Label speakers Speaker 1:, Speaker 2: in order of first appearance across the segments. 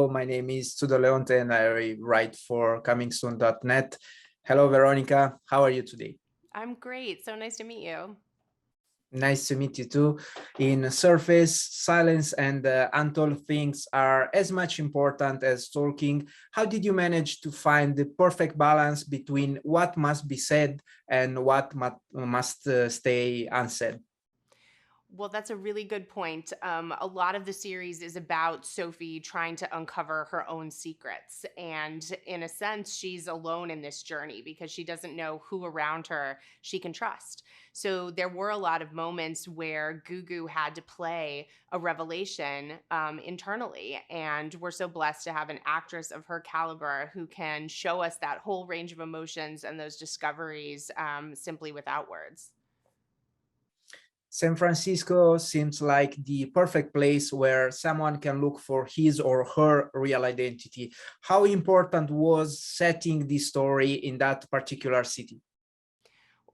Speaker 1: my name is Tudor Leonte and I write for ComingSoon.net. Hello, Veronica. How are you today?
Speaker 2: I'm great. So nice to meet you.
Speaker 1: Nice to meet you too. In surface, silence and untold things are as much important as talking. How did you manage to find the perfect balance between what must be said and what must stay unsaid?
Speaker 2: Well, that's a really good point. A lot of the series is about Sophie trying to uncover her own secrets. And in a sense, she's alone in this journey because she doesn't know who around her she can trust. So there were a lot of moments where Gugu had to play a revelation internally. And we're so blessed to have an actress of her caliber who can show us that whole range of emotions and those discoveries simply without words.
Speaker 1: San Francisco seems like the perfect place where someone can look for his or her real identity. How important was setting the story in that particular city?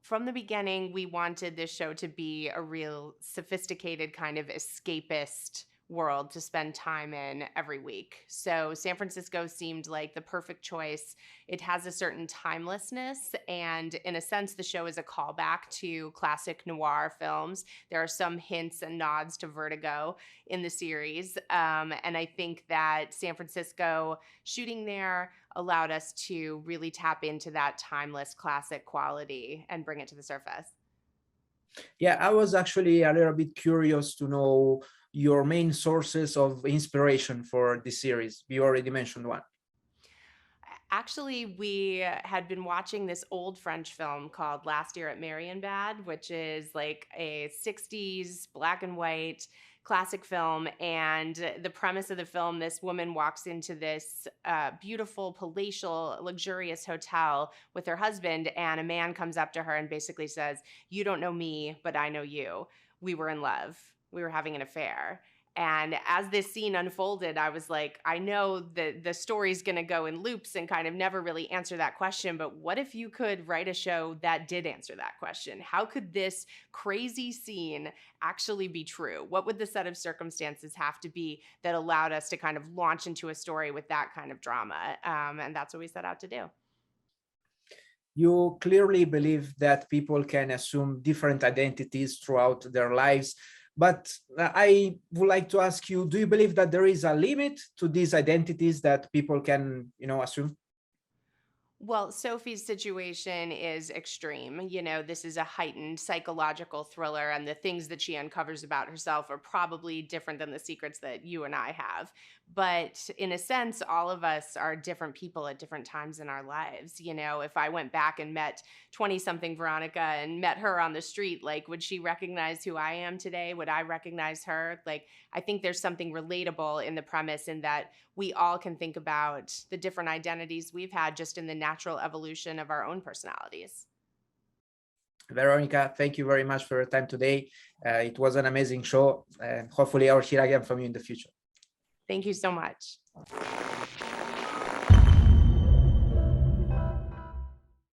Speaker 2: From the beginning, we wanted this show to be a real sophisticated kind of escapist world to spend time in every week. So San Francisco seemed like the perfect choice. It has a certain timelessness, and in a sense, the show is a callback to classic noir films. There are some hints and nods to Vertigo in the series. And I think that San Francisco shooting there allowed us to really tap into that timeless classic quality and bring it to the surface.
Speaker 1: Yeah, I was actually a little bit curious to know your main sources of inspiration for the series. You already mentioned one.
Speaker 2: Actually, we had been watching this old French film called Last Year at Marienbad, which is like a 60s black and white classic film. And the premise of the film, this woman walks into this beautiful, palatial, luxurious hotel with her husband, and a man comes up to her and basically says, "You don't know me, but I know you. We were in love. We were having an affair." And as this scene unfolded, I was like, I know that the story's going to go in loops and kind of never really answer that question. But what if you could write a show that did answer that question? How could this crazy scene actually be true? What would the set of circumstances have to be that allowed us to kind of launch into a story with that kind of drama? And that's what we set out to do.
Speaker 1: You clearly believe that people can assume different identities throughout their lives. But I would like to ask you, do you believe that there is a limit to these identities that people can, assume?
Speaker 2: Well, Sophie's situation is extreme. You know, this is a heightened psychological thriller, and the things that she uncovers about herself are probably different than the secrets that you and I have. But in a sense, all of us are different people at different times in our lives. You know, if I went back and met 20 something Veronica and met her on the street, like, would she recognize who I am today? Would I recognize her? Like, I think there's something relatable in the premise in that we all can think about the different identities we've had just in the natural evolution of our own personalities.
Speaker 1: Veronica, thank you very much for your time today. It was an amazing show, and hopefully I'll hear again from you in the future.
Speaker 2: Thank you so much.